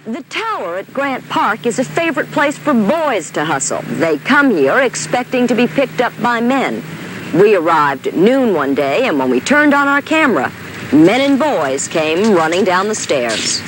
The tower at Grant Park is a favorite place for boys to hustle. They come here expecting to be picked up by men. We arrived at noon one day, and when we turned on our camera, men and boys came running down the stairs.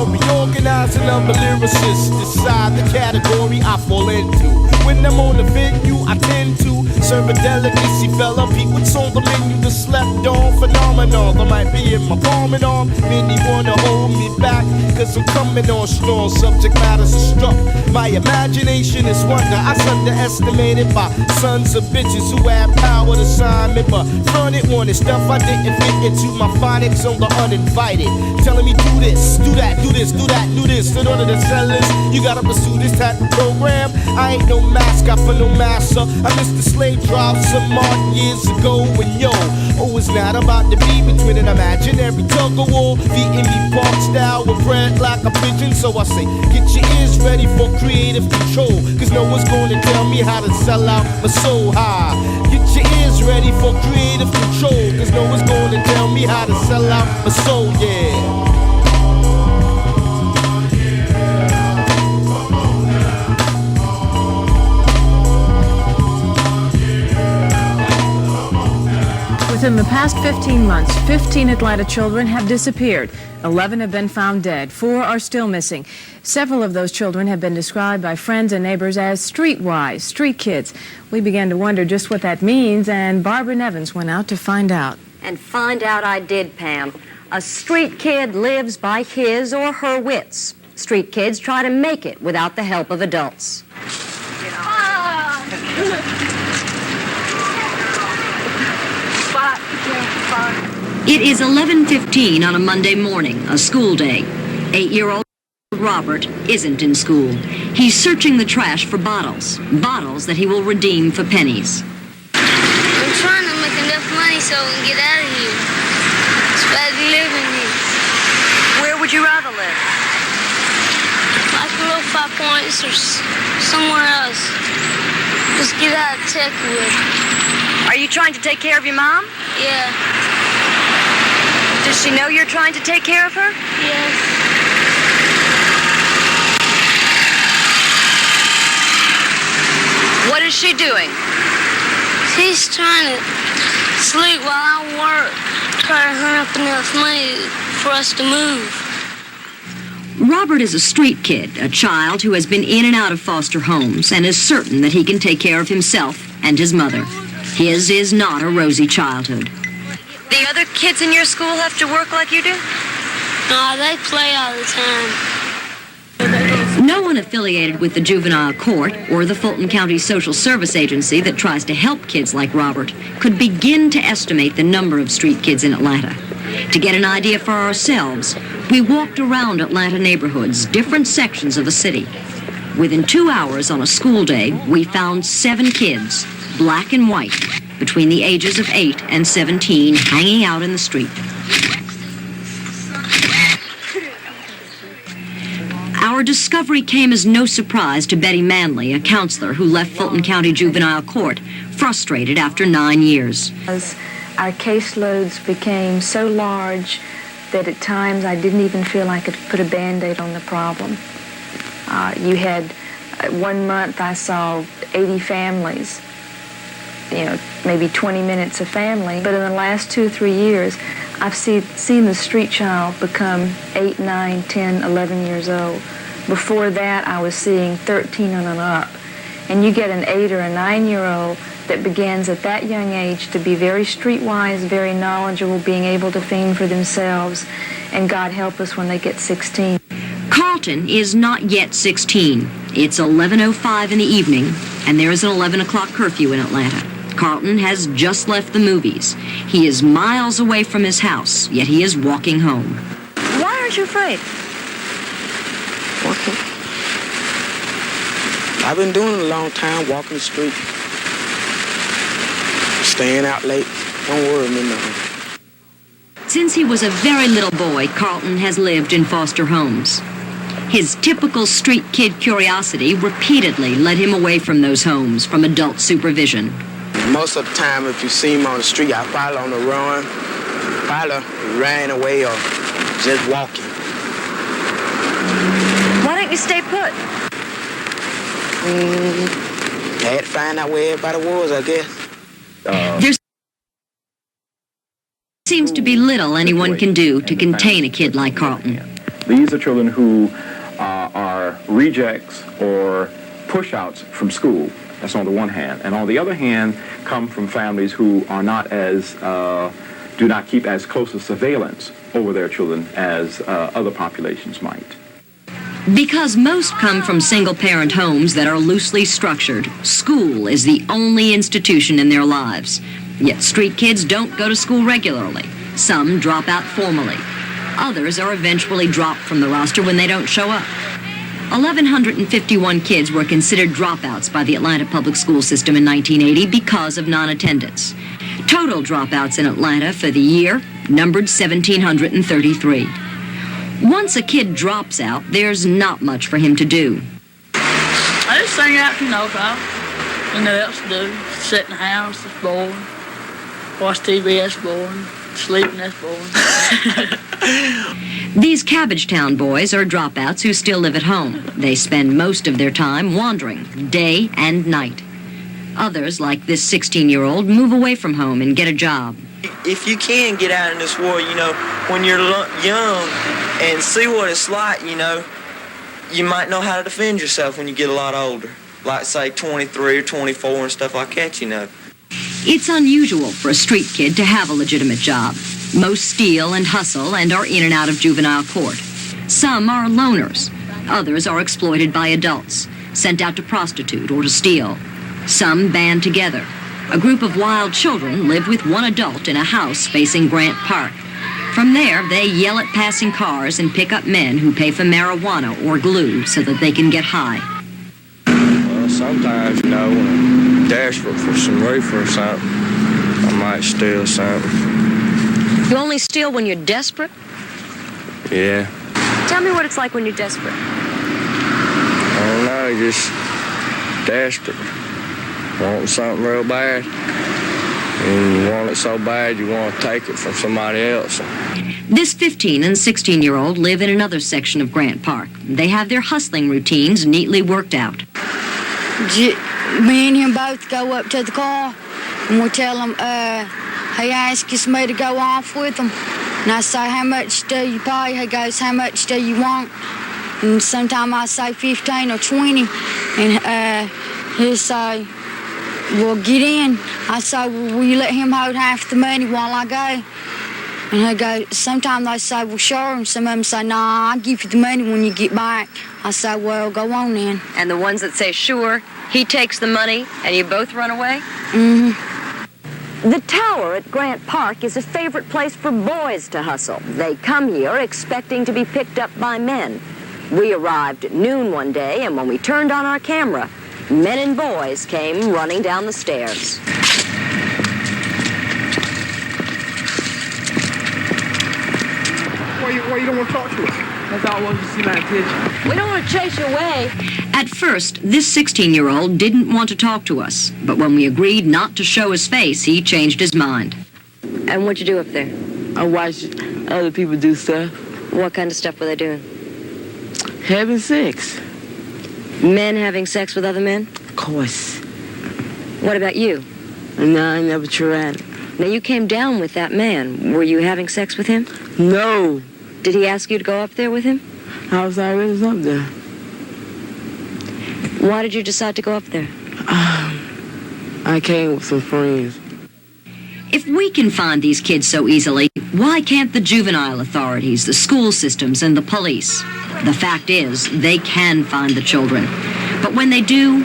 Reorganizing of the lyricists, decide the category I fall into. When I'm on the venue, I tend to serve a delicacy, fella. Peep what's on the menu, the slept on phenomenon. I might be in my palm and arm, many wanna hold me back, cause I'm coming on strong. Subject matters are struck, my imagination is wonder. I was underestimated by sons of bitches who had power to sign me, but fronted wanted stuff I didn't fit into my phonics on the uninvited. Telling me do this, do that, do this, do that, do this. In order to sell this, you gotta pursue this type of program. I ain't no mascot for no master. I missed the slave drive some odd years ago. And yo, oh, it's not about to be between an imaginary tug of war, feeding me park style with bread like a pigeon. So I say, get your ears ready for creative control, cause no one's gonna tell me how to sell out my soul high. Get your ears ready for creative control, cause no one's gonna tell me how to sell out my soul, yeah. Within the past 15 months, 15 Atlanta children have disappeared. 11 have been found dead. 4 are still missing. Several of those children have been described by friends and neighbors as streetwise, street kids. We began to wonder just what that means, and Barbara Nevins went out to find out. And find out I did, Pam. A street kid lives by his or her wits. Street kids try to make it without the help of adults. It is 11:15 on a Monday morning, a school day. 8-year-old Robert isn't in school. He's searching the trash for bottles that he will redeem for pennies. I'm trying to make enough money so we can get out of here. It's bad living here. Where would you rather live? Like a little 5 Points or somewhere else. Just get out of Techwood. Are you trying to take care of your mom? Yeah. Does she know you're trying to take care of her? Yes. What is she doing? She's trying to sleep while I work, try to hunt up enough money for us to move. Robert is a street kid, a child who has been in and out of foster homes and is certain that he can take care of himself and his mother. His is not a rosy childhood. The other kids in your school have to work like you do? No, they play all the time. No one affiliated with the juvenile court or the Fulton County Social Service Agency that tries to help kids like Robert could begin to estimate the number of street kids in Atlanta. To get an idea for ourselves, we walked around Atlanta neighborhoods, different sections of the city. Within 2 hours on a school day, we found 7 kids, black and white, between the ages of 8 and 17, hanging out in the street. Our discovery came as no surprise to Betty Manley, a counselor who left Fulton County Juvenile Court, frustrated after 9 years. As our caseloads became so large that at times I didn't even feel I could put a Band-Aid on the problem. You had 1 month I saw 80 families, maybe 20 minutes a family. But in the last 2 or 3 years, I've seen the street child become 8, 9, 10, 11 years old. Before that, I was seeing 13 and up. And you get an 8 or a 9-year-old that begins at that young age to be very streetwise, very knowledgeable, being able to fend for themselves, and God help us when they get 16. Carlton is not yet 16. It's 11:05 in the evening, and there is an 11 o'clock curfew in Atlanta. Carlton has just left the movies. He is miles away from his house, yet he is walking home. Why aren't you afraid? I've been doing it a long time, walking the street, staying out late. Don't worry me nothing. Since he was a very little boy, Carlton has lived in foster homes. His typical street kid curiosity repeatedly led him away from those homes, from adult supervision. Most of the time, if you see him on the street, I probably on the run, probably ran away or just walking. Why don't you stay put? I had to find out where everybody was, I guess. There seems to be little anyone can do to contain a kid like Carlton. These are children who are rejects or push-outs from school. That's on the one hand. And on the other hand, come from families who are not as, do not keep as close a surveillance over their children as other populations might. Because most come from single-parent homes that are loosely structured, school is the only institution in their lives. Yet street kids don't go to school regularly. Some drop out formally. Others are eventually dropped from the roster when they don't show up. 1,151 kids were considered dropouts by the Atlanta public school system in 1980 because of non-attendance. Total dropouts in Atlanta for the year numbered 1,733. Once a kid drops out, there's not much for him to do. I just hang out, Kyle. Nothing else to do. Sit in the house, it's boring. Watch TV, that's boring. Sleeping, that's boring. These Cabbagetown boys are dropouts who still live at home. They spend most of their time wandering, day and night. Others, like this 16-year-old, move away from home and get a job. If you can get out in this world, when you're young and see what it's like, you might know how to defend yourself when you get a lot older. Like, say, 23 or 24 and stuff like that, It's unusual for a street kid to have a legitimate job. Most steal and hustle and are in and out of juvenile court. Some are loners. Others are exploited by adults, sent out to prostitute or to steal. Some band together. A group of wild children live with one adult in a house facing Grant Park. From there, they yell at passing cars and pick up men who pay for marijuana or glue so that they can get high. Well, sometimes, when I'm desperate for some roof or something, I might steal something. You only steal when you're desperate? Yeah. Tell me what it's like when you're desperate. I don't know, just desperate. Wanting something real bad. And you want it so bad you want to take it from somebody else. This 15 and 16-year-old live in another section of Grant Park. They have their hustling routines neatly worked out. Me and him both go up to the car and we tell him, he asks me to go off with him. And I say, how much do you pay? He goes, how much do you want? And sometimes I say 15 or 20. And he'll say, well, get in. I say, well, will you let him hold half the money while I go? And he goes, sometimes they say, well, sure. And some of them say, nah, I'll give you the money when you get back. I say, well, go on then. And the ones that say, sure, he takes the money and you both run away? Mm-hmm. The tower at Grant Park is a favorite place for boys to hustle. They come here expecting to be picked up by men. We arrived at noon one day, and when we turned on our camera, men and boys came running down the stairs. Why you don't want to talk to us? That's all I want to see my attention. We don't want to chase you away. At first, this 16-year-old didn't want to talk to us, but when we agreed not to show his face, he changed his mind. And what'd you do up there? I watch other people do stuff. What kind of stuff were they doing? Having sex. Men having sex with other men? Of course. What about you? No, I never tried it. Now, you came down with that man. Were you having sex with him? No. Did he ask you to go up there with him? I was already up there. Why did you decide to go up there? I came with some friends. If we can find these kids so easily, why can't the juvenile authorities, the school systems, and the police? The fact is, they can find the children. But when they do,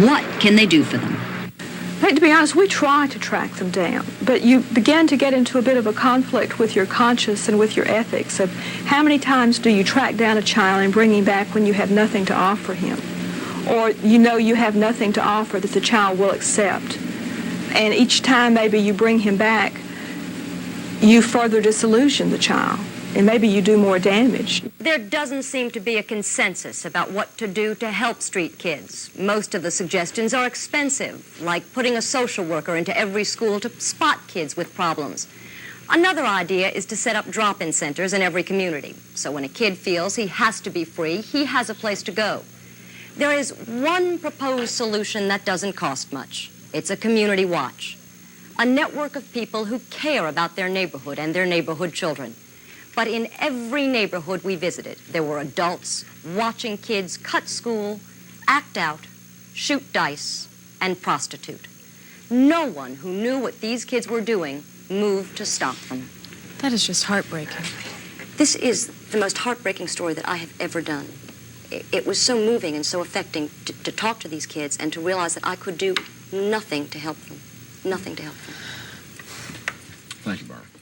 what can they do for them? To be honest, we try to track them down, but you begin to get into a bit of a conflict with your conscience and with your ethics of how many times do you track down a child and bring him back when you have nothing to offer him? or you know you have nothing to offer that the child will accept. And each time maybe you bring him back, you further disillusion the child, and maybe you do more damage. There doesn't seem to be a consensus about what to do to help street kids. Most of the suggestions are expensive, like putting a social worker into every school to spot kids with problems. Another idea is to set up drop-in centers in every community, so when a kid feels he has to be free, he has a place to go. There is one proposed solution that doesn't cost much. It's a community watch, a network of people who care about their neighborhood and their neighborhood children. But in every neighborhood we visited, there were adults watching kids cut school, act out, shoot dice, and prostitute. No one who knew what these kids were doing moved to stop them. That is just heartbreaking. This is the most heartbreaking story that I have ever done. It was so moving and so affecting to talk to these kids and to realize that I could do nothing to help them. Nothing to help them. Thank you, Barbara.